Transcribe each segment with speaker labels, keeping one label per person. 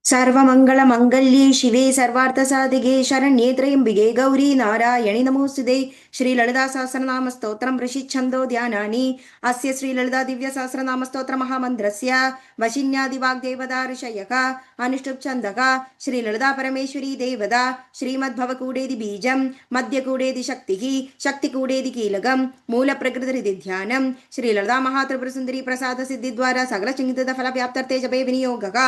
Speaker 1: सर्वमङ्गलमङ्गल्ये शिवे सर्वार्थसाधिके शरण्ये त्र्यम्बिके गौरी नारायणि नमोऽस्तुते श्रीललिता सहस्रनाम स्तोत्रं ऋषिच्छन्दो ध्यानानि अस्य श्रीललिता दिव्य सहस्रनाम स्तोत्र महामन्त्रस्य वशिन्यादिवाग्देवता ऋषयः अनुष्टुप् छन्दः श्रीललिता परमेश्वरी देवता श्रीमद्भवकूडेति बीजं मध्यकूडेति शक्तिः शक्तिकूडेति कीलकं मूलप्रकृतिरिति ध्यानं श्रीललिता महात्रिपुरसुन्दरी प्रसाद सिद्धिद्वारा सकलचिन्तितफलव्याप्त्यर्थे जपे विनियोगः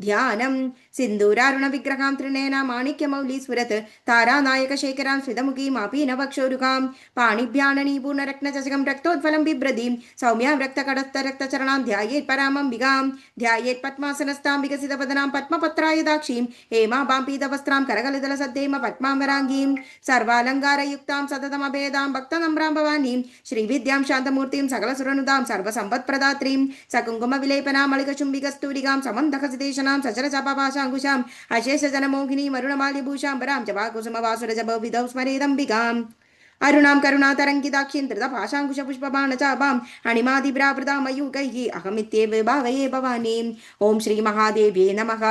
Speaker 1: ध्यानं सिन्दूरारुण विग्रहां त्रिनयना माणिक्यमौली स्फुरत् तारानायकशेखरां स्मितमुखीमापी नवक्षोरुकां पाणिभ्याननीपूर्णरत्नचषकं रक्तोत्फलं बिभ्रतीं सौम्यां रक्तकटस्थरक्तचरणां ध्यायेत् परामम्बिकां ध्यायेत् पद्मासनस्थां विकसितवदनां पद्मपत्रायुधाक्षीं हेमाभां पीतवस्त्रां करकलितलसद्धेम पद्माम्बराङ्गीं सर्वालङ्कारयुक्तां सततमभेदां भक्तनम्रां भवानीं श्रीविद्यां शान्तमूर्तिं सकलसुरनुदां सर्वसम्पत्प्रदात्रीं सकुङ्कुमविलेपनां मलिकचुम्बिकस्तूरिकां समन्धकसितेशनां सचरचापापाशाङ्कुशाम् अशेषजनमोहिनी मरुणमाल्यभूषाम्बरां जपाकुसुमवासुरजभविधौ स्मरेदम्बिकाम् अरुणां करुणातरङ्गिताक्षीं धृतपाशाङ्कुशपुष्पबाणचापाम् अणिमादिभ्रावृतां मयूकैः अहमित्येव भावये भवानीम्। ॐ श्रीमहादेव्यै नमः।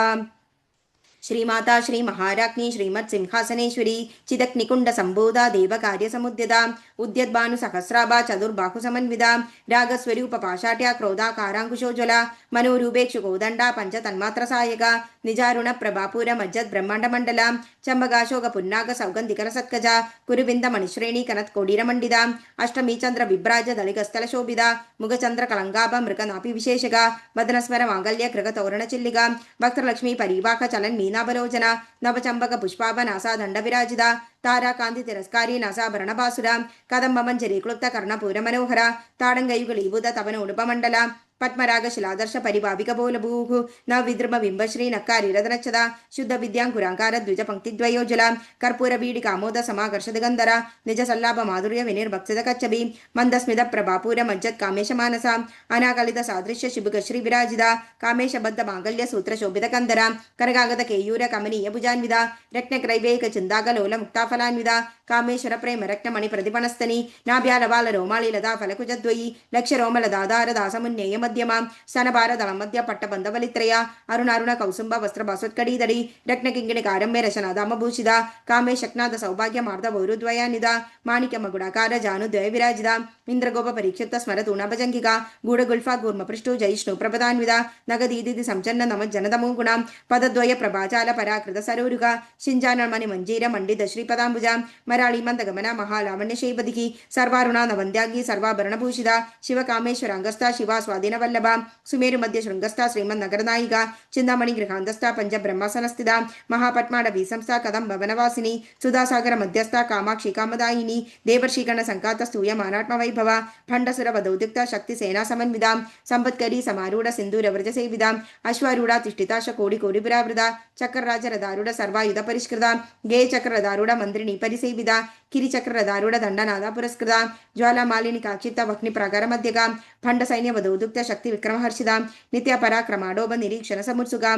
Speaker 1: श्रीमाता श्री महाराज्ञी श्रीमत्सिंहासनेश्वरी चिदग्निकुंड संबोधा देवकार्य समुद्यता उद्यद्भानु सहस्राभा चतुर्बाहु समन्विता रागस्वरूप पाशाट्या क्रोधाकाराङ्कुशोज्वला मनोरूपेक्षु कोदंडा पंच तन्मात्र सायका निजारुण प्रभापुर मज्जद ब्रह्मांड मंडला चंबकाशोक पुन्नाग सौगंधिकर सत्कजा कुरुविंद मणिश्रेणी कनत् कोडीर मंडिता अष्टमी चंद्र विभ्राज दलिगस्थल शोभिता मुगचंद्र कलंगाभ मृगनापि विशेषगा वदनस्मर मांगल्य कृग तोरण चिल्लिगा भक्तलक्ष्मी परिवाह चलन मीनाबलोचना नवचंबक पुष्पाभनासा दंड विराजिता ताराकांति तिरस्कारी नासाभरणभासुरा कदंब मंजरी क्लुप्त कर्णपूर मनोहरा ताडंगयुगलीभूत तवनोडुपमंडल पद्मराग शिलादर्श परिभाविक बोलभूः न विद्रुम बिंबश्री नक्कारी रदनच्छदा शुद्ध विद्यांकुरांकार द्विज पंक्तिद्वयोज्वला कर्पूर बीडि कामोद समाकर्षद गंधरा निज सल्लाभ माधुर्य विनिर्भक्षित कच्छबी मंदस्मित प्रभापूर मज्जत कामेश मानसा अनाकलित सादृश्य शिबुक श्री विराजिता कामेश बद्ध मांगल्य सूत्र शोभित कंदरा करगागत केयूर कमनीय भुजान्विता रत्नक्रैवेक चिंदागलोल मुक्ताफलान्विता कामेश्वर प्रेम रत्नमणि प्रतिपणस्तनी नाभ्यालबाल रोमाळि लता फलकुजद्वयी लक्ष्य रोमल दादार दासमुन्नेय मध्यमा स्तनभारदलं मध्य पट्टबंधवलित्रया अरुणारुण कौसुंब वस्त्र भास्वत्कड़ीदड़ी रत्नकिंगिणी कारंबे रशनादामभूषिता कामे शक्नाद सौभाग्य मार्द वौरुद्वयानिदा माणिक्य मगुडाकार जानुद्वय विराजिता इंद्रगोप परीक्षित स्मरतूणभजंगिका गूढ़गुल्फा गूर्म पृष्ठु जयिष्णु प्रपदान्विता नगदीदिति संचन्न नम जनदमो गुणां पदद्वय प्रभाचाल पराकृत सरोरुगा शिंजानमणि मंजीर मंडित श्रीपदांबुजा मराळी मंदगमना महालावण्य शैवदिकी सर्वारुणा नवंद्यांगी सर्वाभरणभूषिता शिवकामेश्वरांगस्था शिवा स्वाधीन वल्लभा सुमेरु मध्य शृंगस्था श्रीमन्नगरनायिका चिंतामणि गृहांधस्था पंच ब्रह्मासनस्थिता महापद्माडवी संस्था कदम भवनवासिनी सुधासागर मध्यस्था कामाक्षी कामदायिनी देवर्षिगण संकात स्तूयमानात्म वैभव भंडसुर वदौद्युक्ता शक्ति सेना समन्विता संपत्करी समारूढ़ सिंधूर व्रज सेविता अश्वारूढ़ तिष्ठिता कोटि कोटिपुरावृता चक्रराजरदारूढ़ सर्वायुध परिष्कृता गेय चक्ररदारूढ़ मंत्रिणी परिसेविता किरिचक्ररदारूढ़ दंडनादा पुरस्कृता ज्वालामालिनी काक्षिप्त वह्नि प्राकार मध्यगा भंड सैन्य वधोदुक्त शक्ति विक्रमहर्षिता नित्य पराक्रमाडोभ निरीक्षण समुत्सुका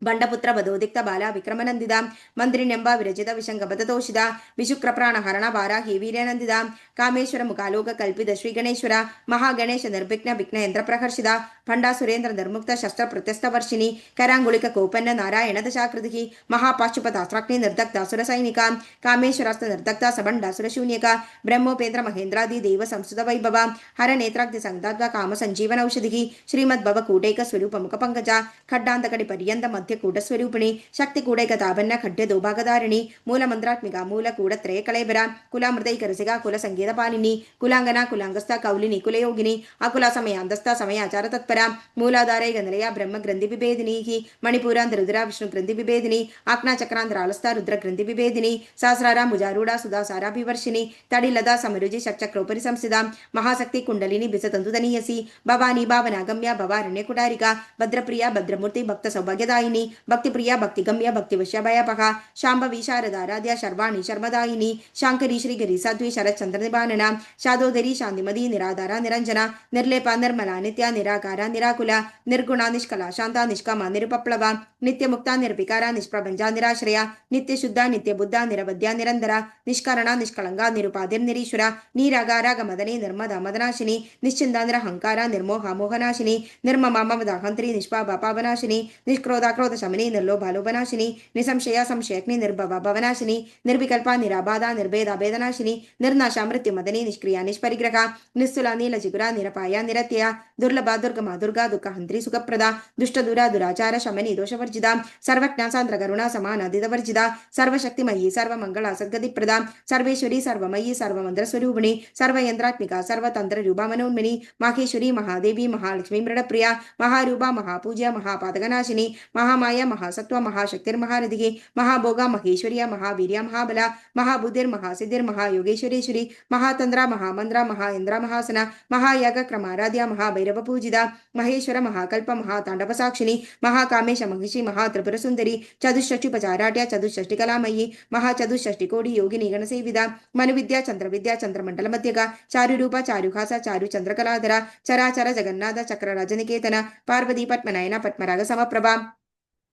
Speaker 1: बंडपुत्र वधोदिक्त बाला विक्रमनंदिता मंत्रिण्यंबा विरचित विशंगबदतोषिता विशुक्रप्राण हरण वाराही वीर्यनंदिता कामेश्वर मुखालोक कल्पित श्री गणेश्वर महागणेश निर्विघ्न विघ्न यंत्र प्रहर्षिता भंडा सुरेंद्र निर्मुक्त शस्त्र प्रत्यस्त वर्षिणी करांगुलिक कोपन्न नारायण दशाकृति महापाशुपतास्त्राग्नि निर्दग्धा सुर सैनिका कामेश्वरास्त निर्दग्धा सबंडासुर शून्यका ब्रह्मोपेन्द्र महेंद्रादि देव संस्कृत वैभव हर नेत्राग्नि संदात्वा काम संजीवन औषधि श्रीमद्भव कूटैक स्वरूप मुख पंकजा खड्डांतकड़ि पर्यंत मध्य कूटस्वरूपिणी शक्ति कूडैकतापन्न खड्य दोभागधारिणी मूल मंत्रात्मिका मूल कूडत्रय कलेबरा कुलामृतैकरसिका कुल संगीत पालिनी कुलांगना कुलांगस्था कौलिनी कुलयोगिनी अकुला समयांधस्था समयाचार तत्परा मूलाधारैक निलया ब्रह्म ग्रंथि विभेदिनी मणिपुरांध रुद्रा विष्णु ग्रंथि विभेदिनी आक्ना चक्रांध्रालस्था रुद्र ग्रंथि विभेदिनी सहस्रारा भुजारूढ़ा सुधासाराभिवर्षिणी तडिलदा समरुजि षट्चक्रोपरि संस्थिता महाशक्ति कुंडलिनी बिसतंतुदनीयसी भवानी भावनागम्या भवारण्य कुटारिका भद्रप्रिया भद्रमूर्ति भक्त सौभाग्यदायिनी भक्तिप्रदायिनी भक्तिप्रिया भक्तिगम्या भक्तिवश्या भयपहा शाम्भवी शारदाराध्या शर्वाणी शर्मदायिनी शाङ्करी श्रीगरी साध्वी शरच्चन्द्रनिबानना शादोदरी शान्तिमती निराधारा निरञ्जना निर्लेपा निर्मला नित्या निराकारा निराकुला निर्गुणा निष्कला शांता निष्कामा निरुपप्लवा नित्यमुक्ता निर्विकारा निष्प्रभंजा निराश्रया नित्यशुद्धा नित्यबुद्धा निरवध्या निरंतरा निष्कारणा निष्कलंगा निरुपाधिर्निरीश्वरा नीरागारागमदने निर्मदा मदनाशिनी निश्चिंदा निरहंकारा निर्मोहा मोहनाशिनी निर्ममा ममदाहंत्री निष्पापा पावनाशिनी निष्क्रोधा क्रोध शमिनी निर्लोभा लोभनाशिनी निसंशया संशयग्नि निर्भवा भवनाशिनी निर्विकल्पा निराबाधा निर्भेदा भेदनाशिनी निर्नाशा मृत्युमदनी निष्क्रिया निष्परिग्रहा निस्तुला नीलजिगुरा निरपाया निरत्यया दुर्लभा दुर्गमा दुर्गा दुःखहंत्री सुखप्रदा दुष्टदुरा दुराचार शमनी दोषवर्जिता सर्वज्ञा सान्द्र करुणा समानादितवर्जिता सर्वशक्तिमयी सर्वमंगला सद्गतिप्रदा सर्वेश्वरी सर्वमयी सर्वमंत्रस्वरूपिणी सर्वयंत्रात्मिका सर्वतंत्र रूपा मनोन्मिनी माहेश्वरी महादेवी महालक्ष्मी मृडप्रिया महारूपा महापूज्या महापातकनाशिनी महामाया महासत्व महाशक्तिर्महारथिः महाभोगा महेश्वर्या महावीर्या महाबला महाबुद्धिर्महासिद्धिर्महायोगेश्वरेश्वरी महातंद्रा महामंद्रा महाइंद्रा महासना महायागक्रमाराध्या महाभैरव पूजिता महेश्वर महाकल्प महातांडव साक्षिणी महाकामेश महिषी महात्रिपुरसुंदरी चतुष्षष्टिपचाराट्या चतुष्षष्टिकलामयी महाचतुष्षष्टिकोटि योगिनी गणसेविदा मनुविद्या चंद्रविद्या चंद्रमंडलमध्यगा चारुरूपा चारुहासा चारु चंद्रकलाधरा चराचर जगन्नाथ चक्रराजनिकेतन पार्वती पद्मनयना पद्मराग समप्रभा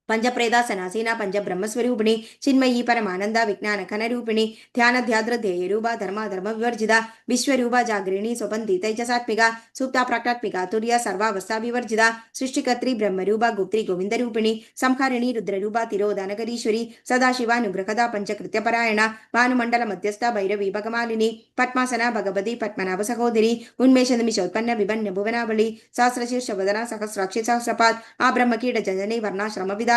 Speaker 1: पंचप्रेदासनासीना पंचब्रह्मस्वरूपिणी चिन्मयी परमानंदा विज्ञान खनरूपिणी ध्यान ध्याद्र ध्येयरूपा धर्मा धर्म विवर्जिता विश्वरूपा जागृणी स्वपंथी तैजसात्मिका सुप्ता प्राक्टात्मिका तुर्या सर्वावस्था विवर्जिता सृष्टिकर्त्री ब्रह्मरूपा गुप्त्री गोविंदरूपिणी संहारिणी रुद्ररूपा तिरोधानकरीश्वरी सदाशिवानुग्रहदा पंचकृत्यपरायणा भानुमंडल मध्यस्था भैरवी भगमालिनी पद्मासना भगवती पद्मनाभ सहोदरी उन्मेष निमिषोत्पन्न विभन्य भुवनावली सहस्रशीर्ष वदना सहस्राक्षि सहस्रपाद आ ब्रह्मकीट जननी वर्णाश्रम विदा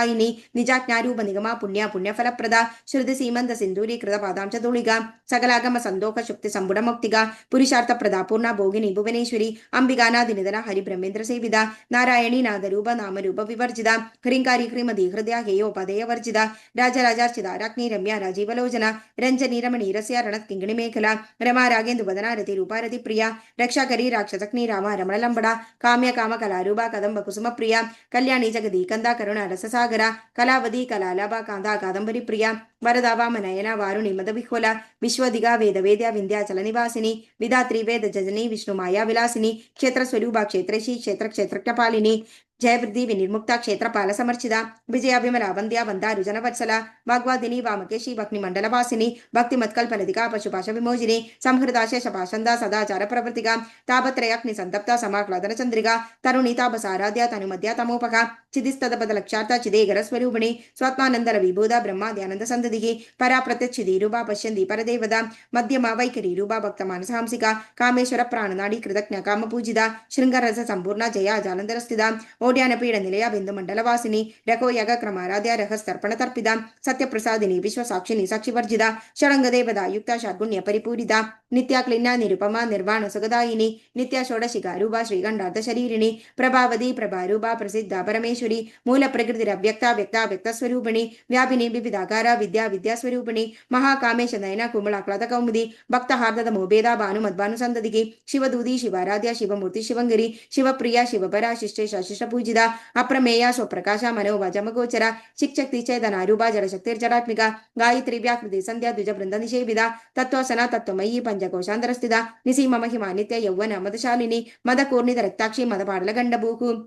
Speaker 1: निजाज्ञारूप निगमा पुण्य पुण्यफलप्रदा श्रुति सीमंत सिंधूरी कृत पादांच तुलिगा सकलागम संदोख शुक्ति संबुड मुक्तिगा पुरुषार्थ प्रदा पूर्ण भोगिनी भुवनेश्वरी अंबिकानादि निधन हरि ब्रह्मेन्द्र सेविदा नारायणी नादरूप नामरूप विवर्जिता ह्रींकारी ह्रीमदी हृदय हेयोपदेय वर्जिता राजराजार्चिता राज्ञी रम्या राजीवलोचना रंजनी रमणीरस्य रणत किंगणी मेखला रमा रागेन्दु वदना रति रूपा रति प्रिया रक्षाकरी राक्षसग्नि रामा रमण लंबड़ा काम्य काम कलारूपा कदंब कुसुम प्रिया कल्याणी जगदी कंदा करुणा रससागर कलावती कलालाभा कांदा कादंबरी प्रिया वरदा वामनयना वारुणी मदविह्वला विश्वदिगा वेद वेद्या विंध्याचल निवासिनी विधात्री वेद जजनी विष्णु माया विलासिनी क्षेत्र स्वरूपा क्षेत्रेशी क्षेत्र क्षेत्रपालिनी जयवृद्धि विनिर्मुक्ता क्षेत्रपाल समर्चिता विजया विमला वंद्या वंदा रुजन वत्सला वाग्वादिनी वामकेशी भक्तिमंडल वासिनी भक्तिमत्कल्पलतिका पशुपाश विमोजिनी संहृता शेषपाशंदा सदाचार प्रवृत्तिका तापत्रयाग्नि संतप्ता समाह्लादन चंद्रिका तरुणी तापसाराध्या तनुमध्या तमोपका चिदिस्तदपदलक्षार्था चिदेगर स्वरूपिणी स्वात्मानंदर विभूदा ब्रह्माद्यानंद संदधि परा प्रत्यक्षिदी रूपा पश्यन्ति परदेवता मध्यमा वैखरी रूपा भक्तमानसहंसिका कामेश्वर प्राणनाडी कृतज्ञ काम पूजिता शृंगरस संपूर्णा जया जालंधरस्थिता ओड्यान पीड़ निलया बिंदु मंडल वासिनी रको यग क्रमाराध्या रहस्तर्पण तर्पिता सत्यप्रसादिनी विश्वसाक्षिणी साक्षिवर्जिता षडंगदेवदा युक्ता षड्गुण्य परिपूरिता नित्या क्लिन्ना निरुपमा निर्वाण सुखदायिनी नित्या षोडशिका रूपा श्रीगंडार्थ शरीरिणी प्रभावती प्रभारूपा प्रसिद्धा परमेश्वरी मूल प्रकृतिरव्यक्ता व्यक्ता व्यक्त स्वरूपिणी व्यापिनी विविधाकारा विद्या विद्या स्वरूपिणी महाकामेश नयना कुमलाक्लाद कौमुदी भक्त हार्दद मोभेदा भानुमद्भानु संददिगी शिवदूदी शिवाराध्या शिवमूर्ति शिवंगिरी शिवप्रिया शिवपरा शिष्टेश शिष्ट पूजिता अप्रमेया स्वप्रकाश मनोवाचमगोचर शिक्षक्ति चेतनारूपा जड़शक्तिर्जडात्मिका गायत्री व्याकृति संध्या द्विज वृंद निषेविदा तत्वसना तत्वमयी पंचकोशांतरस्थिता निसीम महिमा नित्य यौवन मदशालिनी मदकूर्णित रक्ताक्षी मदपाडल गंडभूः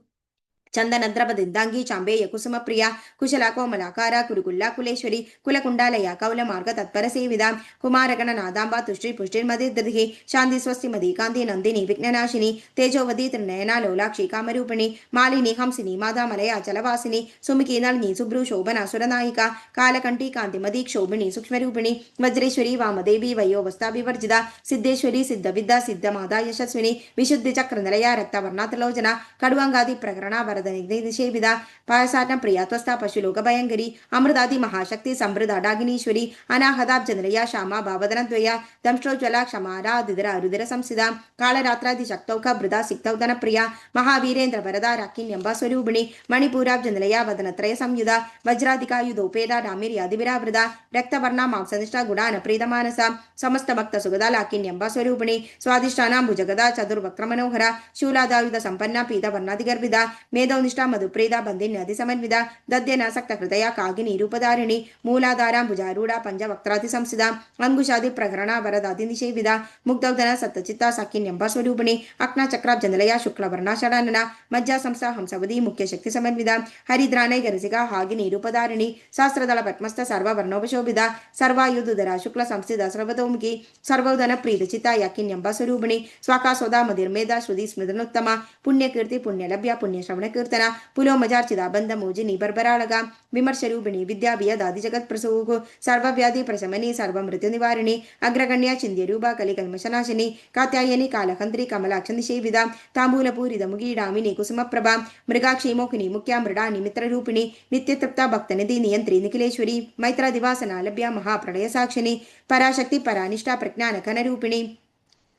Speaker 1: चंदनद्रवदिंदांगी चांबेय कुसुम प्रिया कुशला कोमलाकारा कुरुकुल्ला कुलेश्वरी कुलकुंडालया कौल मार्ग तत्पर सेविदा कुमारगण नादांबा तुष्टि पुष्टिर्मदिदधि शांति स्वस्ति मदी कांति नंदिनी विघ्ननाशिनी तेजोवती त्रिनयना लोलाक्षी कामरूपिणी मालिनी हंसिनी माधा मलया चलवासिनी सुमुखी नलिनी सुभ्रू शोभना सुरनायिका कालकंठी कांतिमदी क्षोभिणी सूक्ष्मरूपिणी वज्रेश्वरी वामदेवी वयोवस्था विवर्जिता सिद्धेश्वरी सिद्धविद्या सिद्धमादा यशस्विनी विशुद्धि चक्र निलया रक्तवर्णात्रलोचना कड़ुवंगादि प्रकरणा निषेविदा पायसाटम प्रियात्वस्था पशुलोक भयंकरी अमृतादि महाशक्ति समृद्ध डागिनीश्वरी अनाहदाब्ज निलया श्यामा भावदनद्वया दंष्ट्रोज्वला क्षमारा दिदरा रुदिर संसिदा कालरात्रादि शक्तौक बृदा सिक्तौदन प्रिया महावीरेन्द्र वरदा राकिन्यंबा स्वरूपिणी मणिपूराब्ज निलया वदनत्रय संयुधा वज्राधिकायुधोपेदा डामिर्यादिविरावृदा रक्तवर्णा मांसनिष्ठा गुणान प्रीतमानसा समस्त भक्त सुगदा लाकिन्यंबा स्वरूपिणी स्वादिष्ठानां भुजगदा चतुर्वक्र मनोहरा शूलादायुध संपन्ना पीतवर्णादिगर्भिदा मेध ಮೇಧೋನಿಷ್ಠಾ ಮಧುಪ್ರೀತಾ ಬಂಧಿನ್ಯತಿ ಸಮನ್ವಿತ ದಧ್ಯನ ಸಕ್ತ ಹೃದಯ ಕಾಗಿನಿ ರೂಪಧಾರಿಣಿ ಮೂಲಾಧಾರಾಂಬುಜಾರೂಢ ಪಂಚವಕ್ತ್ರಾತಿ ಸಂಸ್ಥಿತ ಅಂಗುಶಾದಿ ಪ್ರಕರಣ ವರದಾತಿ ನಿಷೇವಿದ ಮುಗ್ಧೌಧನ ಸತ್ತಚಿತ್ತ ಸಾಕಿನ್ಯಂಬ ಸ್ವರೂಪಿಣಿ ಅಕ್ನಾಚಕ್ರಾಬ್ಜಂದಲಯ ಶುಕ್ಲವರ್ಣ ಷಡಾನನ ಮಜ್ಜಾ ಸಂಸ್ಥಾ ಹಂಸವದಿ ಮುಖ್ಯ ಶಕ್ತಿ ಸಮನ್ವಿತ ಹರಿದ್ರಾನೈ ಗರಸಿಕ ಹಾಗಿನಿ ರೂಪಧಾರಿಣಿ ಸಹಸ್ರದಳ ಪದ್ಮಸ್ಥ ಸರ್ವವರ್ಣೋಪಶೋಭಿತ ಸರ್ವಾಯುಧುಧರ ಶುಕ್ಲ ಸಂಸ್ಥಿತ ಸರ್ವತೋಮುಖಿ ಸರ್ವೌಧನ ಪ್ರೀತ ಚಿತ್ತ ಯಾಕಿನ್ಯಂಬ ಸ್ವರೂಪಿಣಿ ಸ್ವಾಕಾಸೋದ ಮಧಿರ್ಮೇಧ ಶ್ರುತಿ ಸ್ಮೃತನೋತ್ತಮ ಪುಣ್ಯಕೀರ್ತಿ ಪುಣ್ಯಲಭ್ಯ ಪುಣ್ಯಶ್ರವಣ ಕೀರ್ತನ ಪುಲೋಮಜಾರ್ಚಿತ ಬಂಧ ಮೋಜಿನಿ ಬರ್ಬರಾಳಗ ವಿಮರ್ಶರೂಪಿಣಿ ವಿದ್ಯಾಭಿಯದಾದಿ ಜಗತ್ ಪ್ರಸೂಹು ಸರ್ವವ್ಯಾಧಿ ಪ್ರಶಮನಿ ಸರ್ವಮೃತ್ಯು ನಿವಾರಿಣಿ ಅಗ್ರಗಣ್ಯ ಚಿಂದ್ಯರೂಪ ಕಲಿಕಲ್ಮಶನಾಶಿನಿ ಕಾತ್ಯಾಯನಿ ಕಾಲಕಂತ್ರಿ ಕಮಲಾಕ್ಷ ನಿಷೇವಿದ ತಾಂಬೂಲಪೂರಿದ ಮುಗೀಡಾಮಿನಿ ಕುಸುಮಪ್ರಭಾ ಮೃಗಾಕ್ಷಿ ಮೋಕಿನಿ ಮುಖ್ಯ ಮೃಡಾನಿ ಮಿತ್ರರೂಪಿಣಿ ನಿತ್ಯತೃಪ್ತ ಭಕ್ತನಿಧಿ ನಿಯಂತ್ರಿ ನಿಖಿಲೇಶ್ವರಿ ಮೈತ್ರ ದಿವಾಸನ ಲಭ್ಯ ಮಹಾಪ್ರಳಯ ಸಾಕ್ಷಿನಿ ಪರಾಶಕ್ತಿ ಪರಾನಿಷ್ಠಾ ಪ್ರಜ್ಞಾನ ಕನರೂಪಿಣಿ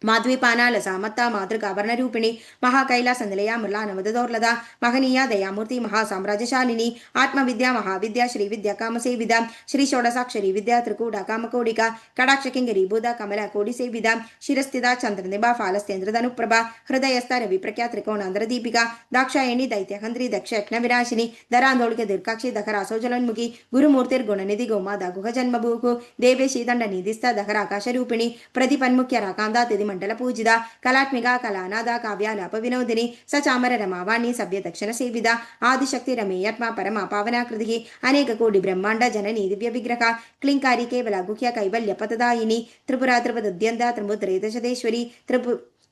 Speaker 1: ಮಾಧ್ವೀಪಾನಾಲಸ ಮತ್ತ ಮಾತೃಕಾಭರಣರೂಪಿಣಿ ಮಹಾಕೈಲಾಸ ನಿಲಯ ಮೃಲಾನವದೋರ್ಲದ ಮಹನೀಯ ದಯಾಮೂರ್ತಿ ಮಹಾಸಾಮ್ರಾಜ್ಯಶಾಲಿನಿ ಆತ್ಮವಿದ್ಯಾ ಮಹಾವಿದ್ಯಾ ಶ್ರೀವಿದ್ಯಾ ಕಾಮಸೇವಿದ ಶ್ರೀ ಷೋಡಸಾಕ್ಷರಿ ವಿದ್ಯಾ ತ್ರಿಕೂಟ ಕಾಮಕೋಡಿಕ ಕಡಾಕ್ಷ ಕಿಂಗರಿ ಬುಧ ಕಮಲ ಕೋಡಿ ಸೇವಿದ ಶಿರಸ್ಥಿತ ಚಂದ್ರನಿಭ ಫಾಲಸ್ತೇಂದ್ರದನುಪ್ರಭಾ ಹೃದಯಸ್ಥ ರವಿ ಪ್ರಖ್ಯಾ ತ್ರಿಕೋಣಾಂಧ್ರ ದೀಪಿಕಾ ದಾಕ್ಷಾಯಣಿ ದೈತ್ಯ ಹಂದ್ರಿ ದಕ್ಷ ಯಜ್ಞ ವಿನಾಶಿನಿ ದರಾಂದೋಳಿಕೆ ದೀರ್ಘಾಕ್ಷಿ ದಖರಾಸೋ ಜಲನ್ಮುಖಿ ಗುರುಮೂರ್ತಿರ್ಗುಣನಿಧಿ ಗೋಮಾದ ಗುಹ ಜನ್ಮಭೂಕು ದೇವೇಶಿ ದಂಡ ನಿಧಿಸ್ಥ ದಖರ ಆಕಾಶರೂಪಿಣಿ ಪ್ರತಿಪನ್ಮುಖ್ಯ ರಾಕಾಂದ ತಿದಿ ಮಂಡಲ ಪೂಜಿತ ಕಲಾತ್ಮಿಕ ಕಲಾನಾದ ಕಾವ್ಯಾಲಾಪ ವಿನೋದಿನಿ ಸಚಾಮರ ರಮಾವಾಣಿ ಸಭ್ಯ ದಕ್ಷಿಣ ಸೇವಿದ ಆದಿಶಕ್ತಿ ರಮೇಯತ್ಮ ಪರಮ ಪಾವನಾಕೃತಿ ಅನೇಕ ಕೋಟಿ ಬ್ರಹ್ಮಾಂಡ ಜನನಿ ದಿವ್ಯ ವಿಗ್ರಹ ಕ್ಲಿಂಕಾರಿ ಕೇವಲ ಗುಖ್ಯ ಕೈವಲ್ಯ ಪತದಾಯಿನಿ ತ್ರಿಪುರ ತ್ರಿಪದುದ್ಯಂತ ತ್ರಿಮುದ್ರೇತಶದೇಶ್ವರಿ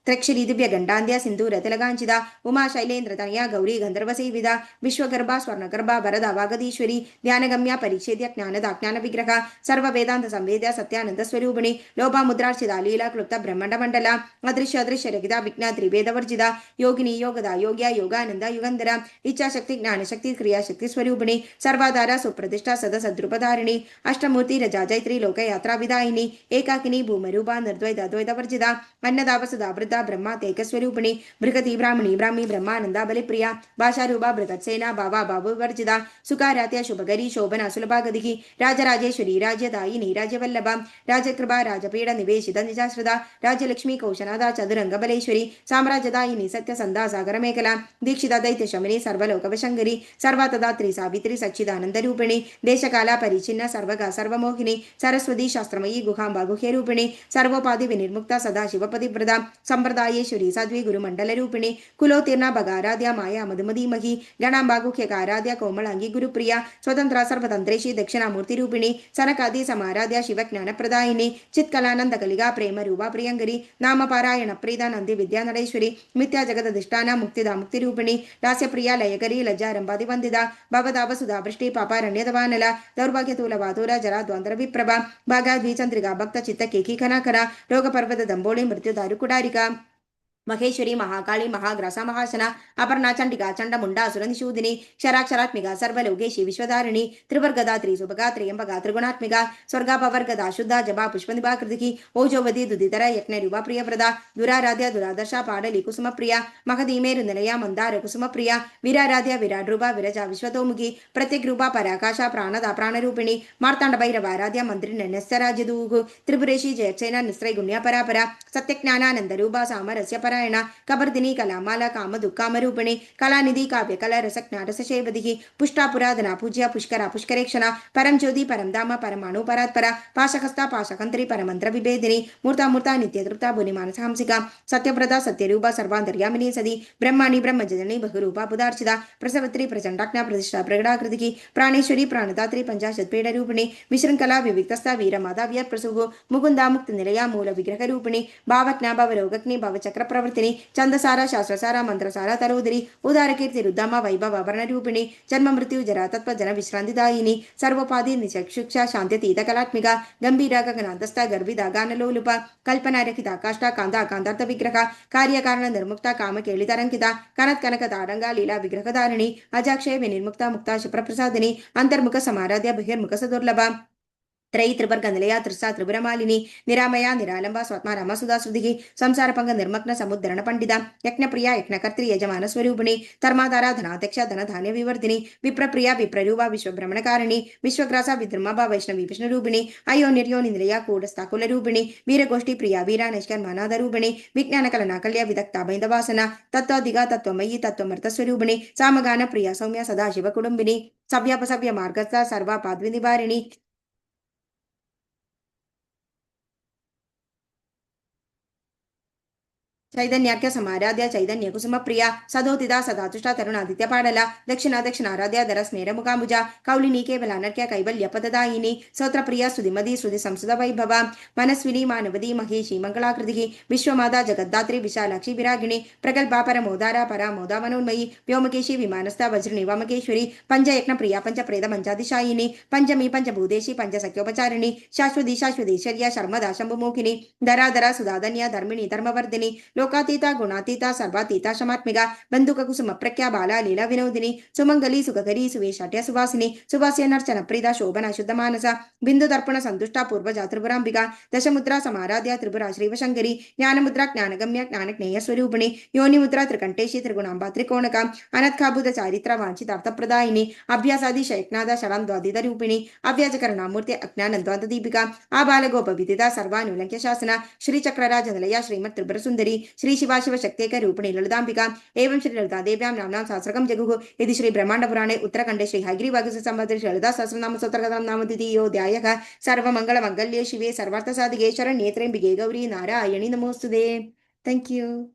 Speaker 1: ತ್ರಕ್ಷಿರಿ ದಿವ್ಯ ಗಂಡಾಂದ್ಯ ಸಿಂಧೂರ ತಿಲಗಾಂಚಿದ ಉಮಾ ಶೈಲೇಂದ್ರ ತನಯ ಗೌರಿ ಗಂಧರ್ವ ಸೇವಿದ ವಿಶ್ವಗರ್ಭ ಸ್ವರ್ಣಗರ್ಭ ವರದ ವಾಗದೀಶ್ವರಿ ಧ್ಯಾನಗಮ್ಯ ಪರಿಚ್ಛೇದ್ಯ ಜ್ಞಾನದ ಅಜ್ಞಾನ ವಿಗ್ರಹ ಸರ್ವ ವೇದಾಂತ ಸಂವೇದ್ಯ ಸತ್ಯಾನಂದ ಸ್ವರೂಪಿಣಿ ಲೋಭ ಮುದ್ರಾರ್ಚಿತ ಲೀಲಾ ಕ್ಲುಪ್ತ ಬ್ರಹ್ಮಾಂಡ ಮಂಡಲ ಅದೃಶ್ಯ ಅದೃಶ್ಯ ರಗಿದ ವಿಜ್ಞಾ ತ್ರಿವೇದ ವರ್ಜಿತ ಯೋಗಿನಿ ಯೋಗದ ಯೋಗ್ಯ ಯೋಗಾನಂದ ಯುಗಂಧರ ಇಚ್ಛಾಶಕ್ತಿ ಜ್ಞಾನಶಕ್ತಿ ಕ್ರಿಯಾಶಕ್ತಿ ಸ್ವರೂಪಿಣಿ ಸರ್ವಾಧಾರ ಸುಪ್ರತಿಷ್ಠಾ ಸದ ಸದ್ರೂಪಧಾರಿಣಿ ಅಷ್ಟಮೂರ್ತಿ ರಜಾ ಜೈತ್ರಿ ಲೋಕಯಾತ್ರಾ ವಿದಾಯಿನಿ ಏಕಾಕಿನಿ ಭೂಮರೂಪ ನಿರ್ದ್ವೈತ ದ್ವೈತ ವರ್ಜಿತ ಅನ್ನದಾವಸದ ಬ್ರಹ್ಮ ತೇಕಸ್ವರೂಪಿಣಿ ಬೃಹತಿ ಬ್ರಾಹ್ಮಣಿ ಬ್ರಾಹ್ಮಿ ಬ್ರಹ್ಮಾನಂದ ಬಲಿಪ್ರಿಯ ಭಾಷಾರೂಪ ಬೃಹತ್ಸೇನಾ ಭಾವ ಬಾಬು ವರ್ಜಿತ ಸುಖಾರಾತ್ಯ ಶುಭಗರಿ ಶೋಭನ ಸುಲಭಾಗದಿಹಿ ರಾಜರಾಜೇಶ್ವರಿ ರಾಜ್ಯದಾಯಿನಿ ರಾಜ್ಯವಲ್ಲಭ ರಾಜಕೃಪಾ ರಾಜಪೀಡ ನಿವೇಶಿತ ನಿಜಾಶ್ರದ ರಾಜ್ಯಲಕ್ಷ್ಮಿ ಕೌಶನಾದ ಚದುರಂಗ ಬಲೇಶ್ವರಿ ಸಾಮ್ರಾಜ್ಯದಾಯಿನಿ ಸತ್ಯಸಂಧ ಸಾಗರ ಮೇಖಲಾ ದೀಕ್ಷಿತ ದೈತ್ಯ ಶಮನಿ ಸರ್ವಲೋಕವಶಂಗರಿ ಸರ್ವತದಾತ್ರಿ ಸಾವಿತ್ರಿ ಸಚ್ಚಿದಾನಂದ ರೂಪಿಣಿ ದೇಶಕಾಲ ಪರಿಚಿನ್ನ ಸರ್ವಗ ಸರ್ವಮೋಹಿನಿ ಸರಸ್ವತಿ ಶಾಸ್ತ್ರಮಯಿ ಗುಹಾಂಬ ಗುಹ್ಯ ರೂಪಿಣಿ ಸರ್ವೋಪಾಧಿ ವಿನಿರ್ಮುಕ್ತ ಸದಾ ಶಿವಪತಿವ್ರತ ಸಂಪ್ರದಾಯೇಶ್ವರಿ ಸಾಧ್ವಿ ಗುರುಮಂಡಲ ರೂಪಿಣಿ ಕುಲೋತೀರ್ಣ ಭಗಾರಾಧ್ಯ ಮಾಯಾ ಮಧುಮಧೀಮಹಿ ಗಣಾಂಬಾಗುಖ್ಯಕಾರಾಧ್ಯ ಕೋಮಳಾಂಗಿ ಗುರುಪ್ರಿಯ ಸ್ವತಂತ್ರ ಸರ್ವತಂತ್ರೇಶಿ ದಕ್ಷಿಣಾಮೂರ್ತಿ ರೂಪಿಣಿ ಸನಕಾದಿ ಸಮಾರಾಧ್ಯ ಶಿವಜ್ಞಾನ ಪ್ರದಾಯಿನಿ ಚಿತ್ಕಲಾನಂದ ಕಲಿಗಾ ಪ್ರೇಮ ರೂಪ ಪ್ರಿಯಂಗರಿ ನಾಮಪಾರಾಯಣ ಪ್ರೀದ ನಂದಿ ವಿದ್ಯಾ ನಡೆಶ್ವರಿ ಮಿಥ್ಯಾ ಜಗದಧಿಷ್ಠಾನ ಮುಕ್ತಿದ ಮುಕ್ತಿ ರೂಪಿಣಿ ಲಾಸ್ಯಪ್ರಿಯ ಲಯಕರಿ ಲಜ್ಜಾರಂಭಾದಿ ವಂದಿದ ಭವದಾವ ಸುಧಾ ವೃಷ್ಟಿ ಪಾಪಾರಣ್ಯದ ವಾನಲ ದೌರ್ಭಾಗ್ಯ ತೂಲ ವಾತೂರ ಜರ ದ್ವಂದ್ರ ವಿಪ್ರಭ ಭಾಗ ದ್ವಿಚಂದ್ರಿಕಾ ಭಕ್ತ ಚಿತ್ತ ಕೇಕಿ ಖನಾಕರ ರೋಗ ಪರ್ವತ ದಂಬೋಳಿ ಮೃತ್ಯುದಾರು ಕುಡಾರಿಕ ಮಹೇಶ್ವರಿ ಮಹಾಕಾಳಿ ಮಹಾಗ್ರಾಸ ಮಹಾಶನ ಅಪರ್ಣಾ ಚಂಡಿಕಾ ಚಂಡಮುಂಡಾ ಸುರನಿಶೂದಿನಿ ಕ್ಷರಾಕ್ಷರಾತ್ಮಿಕ ಸರ್ವಲೋಕೇಶಿ ವಿಶ್ವಧಾರಿಣಿ ತ್ರಿವರ್ಗದಾತ್ರಿ ಸುಭಗಾ ತ್ರಿಯಂಬಗ ತ್ರಿಗುಣಾತ್ಮಿಕ ಸ್ವರ್ಗಾಪವರ್ಗದ ಶುದ್ಧ ಜಬಾ ಪುಷ್ಪನಿಭಾಕೃತಿ ಓಜೋವದಿ ದುದಿತರ ಯಜ್ಞರೂಪ ಪ್ರಿಯವ್ರದ ದುರಾರಾಧ್ಯ ದುರಾದರ್ಶ ಪಾಡಲಿ ಕುಸುಮ ಪ್ರಿಯ ಮಹದೀಮೇರು ನಿಲಯ ಮಂದಾರ ಕುಸುಮ ಪ್ರಿಯ ವೀರಾರಾಧ್ಯ ವಿರಾಟ್ ರೂಪ ವಿರಜ ವಿಶ್ವತೋಮುಖಿ ಪ್ರತ್ಯಗ್ರೂಪ ಪರಾಕಾಶ ಪ್ರಾಣದ ಪ್ರಾಣರೂಪಿಣಿ ಮಾರ್ತಾಂಡ ಭೈರವ ಆರಾಧ್ಯ ಮಂತ್ರಿ ನೆಸ್ಸರಾಜ್ಯದೂಗು ತ್ರಿಪುರೇಶಿ ಜಯಕ್ಷೇನ ನಿಸ್ತ್ರೈಗುಣ್ಯ ಪರಾಪರ ಸತ್ಯಜ್ಞಾನಾನಂದ ರೂಪ ಸಾಮರಸ್ಯ ಪರಾಯಣ ಕಬರ್ದಿನಿ ಕಲಾಮಾಲ ಕಾಮ ದುಃಖಾಮರೂಪಿಣಿ ಕಲಾನಿಧಿ ಕಾವ್ಯ ಕಲಾ ರಸಜ್ಞ ರಸಶೇವದಿಹಿ ಪುಷ್ಟಾಪುರಾಧನ ಪೂಜ್ಯ ಪುಷ್ಕರ ಪುಷ್ಕರೇಕ್ಷಣ ಪರಂ ಜ್ಯೋತಿ ಪರಂಧಾಮ ಪರಮಾಣು ಪರಾತ್ಪರ ಪಾಶಹಸ್ತ ಪಾಶಕಂತ್ರಿ ಪರಮಂತ್ರ ವಿಭೇದಿನಿ ಮೂರ್ತಾಮೂರ್ತ ನಿತ್ಯ ತೃಪ್ತ ಭುನಿ ಮಾನಸ ಹಂಸಿಕ ಸತ್ಯವ್ರತ ಸತ್ಯರೂಪ ಸರ್ವಾಂತರ್ಯಾಮಿನಿ ಸದಿ ಬ್ರಹ್ಮಾಣಿ ಬ್ರಹ್ಮಜನನಿ ಬಹುರೂಪ ಪುದಾರ್ಚಿತ ಪ್ರಸವತ್ರಿ ಪ್ರಚಂಡಾಜ್ಞ ಪ್ರತಿಷ್ಠಾ ಪ್ರಗಡಾಕೃತಿಕಿ ಪ್ರಾಣೇಶ್ವರಿ ಪ್ರಾಣದಾತ್ರಿ ಪಂಚಾಶತ್ ಪೀಡ ರೂಪಿಣಿ ವಿಶೃಂಖಲಾ ವಿವಿಕ್ತಸ್ಥ ವೀರ ಮಾಧವ್ಯ ಪ್ರಸುಗು ಮುಗುಂದ ಮುಕ್ತ ನಿಲಯ ಮೂಲ ವಿಗ್ರಹ ರೂಪಿಣಿ ಭಾವಜ್ಞ ಭವರೋಗಗ್ನಿ ಭವಚಕ್ರ ಪ್ರವೃತ್ತಿನಿ ಚಂದಸಾರ ಶಾಸ್ತ್ರಸಾರ ಮಂತ್ರಸಾರ ತರೋದರಿ ಉದಾರ ಕೀರ್ತಿ ರುದ್ಧಾಮ ವೈಭವ ಆಭರಣ ರೂಪಿಣಿ ಜನ್ಮ ಮೃತ್ಯು ಜರ ತತ್ವ ಜನ ವಿಶ್ರಾಂತಿದಾಯಿನಿ ಸರ್ವೋಪಾಧಿ ನಿಚಕ್ಷುಕ್ಷ ಶಾಂತ್ಯತೀತ ಕಲಾತ್ಮಿಕ ಗಂಭೀರ ಗಗನಾಂತಸ್ಥ ಗರ್ಭಿದ ಗಾನಲೋಲುಪ ಕಲ್ಪನಾ ರಹಿತ ಕಾಷ್ಟ ಕಾಂತ ಕಾಂತಾರ್ಥ ವಿಗ್ರಹ ಕಾರ್ಯಕಾರಣ ನಿರ್ಮುಕ್ತ ಕಾಮ ಕೇಳಿತರಂಕಿತ ಕನತ್ ಕನಕ ತಾಡಂಗ ಲೀಲಾ ವಿಗ್ರಹಧಾರಿಣಿ ಅಜಾಕ್ಷಯ ವಿನಿರ್ಮುಕ್ತ ಮುಕ್ತ ಶುಪ್ರಪ್ರಸಾದಿನಿ ಅಂತರ್ಮುಖ ಸಮಾರಾಧ್ಯ ಬಹಿರ್ಮುಖ ಸದುರ್ಲಭ त्रयी त्रिवर्ग निलया त्रिसा त्रिपुरमालिनी निरामया निरालंबा स्वात्मा रमा सुधा श्रुति संसार पंग निर्मग्न समुद्धरण पंडिता यज्ञप्रिया यज्ञकर्त्री यजमान स्वरूपिणी धर्माधारा धनाध्यक्ष धन धान्य विवर्धिनी विप्रप्रिया विप्ररूपा विश्वभ्रमणकारिणी विश्वग्रासा विद्रमभा वैष्णवी विष्णुरूपिणी अयो निर्योनि निलया कूटस्था कुलरूपिणी वीरगोष्ठी प्रिया वीरा नैष्कर मानाद रूपिणी विज्ञान कलना कल्या विदक्ता बैंदवासना तत्वादिगा तत्वमयी तत्वमर्तस्वरूपिणी सामगान प्रिया सौम्य सदाशिव कुटुंबिनी सव्यापसव्य मार्गस्था सर्वा पाद्वि निवारिणी चैतन्याख्य समाराध्य चैतन्य कुसुम प्रिया सदोदिता सदातुष्टा तरुणादित्य पाडल दक्षिण दक्षिण आराध्य धर स्मेर मुखामुजा कौलिनी केवल अनर्क्य कैवल्य पददायिनी सौत्र प्रिया सुधिमदी श्रुति संसद वैभव मनस्विनी मानवदी महेशी मंगलाकृति विश्वमाता जगद्धात्री विशालाक्षी विरागिणी प्रगल्भा परमोदारा परा मोदा मनोन्मयी व्योमकेशी विमानस्था वज्रिणी वामकेश्वरी पंचयज्ञ प्रिया पंच प्रेद पंचादिशायिनी पंचमी पंचभूदेशी पंच सख्योपचारिणी शाश्वती शाश्वतीश्वर्या शर्मदा शंभुमुखिनी धराधरा सुधाधन्या धर्मिणी धर्मवर्धिनी लोकातीता गुणातीता सर्वातीता शमात्मिका बंधुक कुसुम प्रख्या बाला लीला विनोदिनी सुमंगली सुखकरी सुवेशाट्य सुवासिनी सुवास्य नर्चन प्रीदा शोभना शुद्ध मानस बिंदु तर्पण संतुष्टा पूर्वजा त्रिपुरांबिका दशमुद्रा समाराध्या त्रिपुरा श्रीवशंकरी ज्ञानमुद्रा ज्ञानगम्य ज्ञानज्ञेय स्वरूपिणी योनिमुद्रा त्रिकंठेशी त्रिगुणांबा त्रिकोणका अनत्खाभूत चारित्र वांछितार्थ प्रदायिनी अभ्यासादि शयक्नाद शरां द्वादित रूपिणी अव्याजकरणामूर्ति अज्ञान द्वाद दीपिका आबालगोप विदिता सर्वानुलंक्य शासना श्रीचक्रराज निलया श्रीमत् त्रिपुर सुंदरी श्री शिवाशिव शक्त्येक रूपिणी ललितांबिका एवं श्री ललिता देव्यां नाम्नां सहस्रकं जगुः इति श्री ब्रह्मांड पुराणे उत्तरखंडे श्री हयग्रीवागस्य संवत्सरे श्री ललिता सहस्रनाम स्तोत्रकथां नाम द्वितीयोऽध्यायः सर्वमंगल मंगल्ये शिवे सर्वार्थ साधिके शरण्ये त्र्यंबिके गौरी नारायणी नमोस्तुते। Thank you.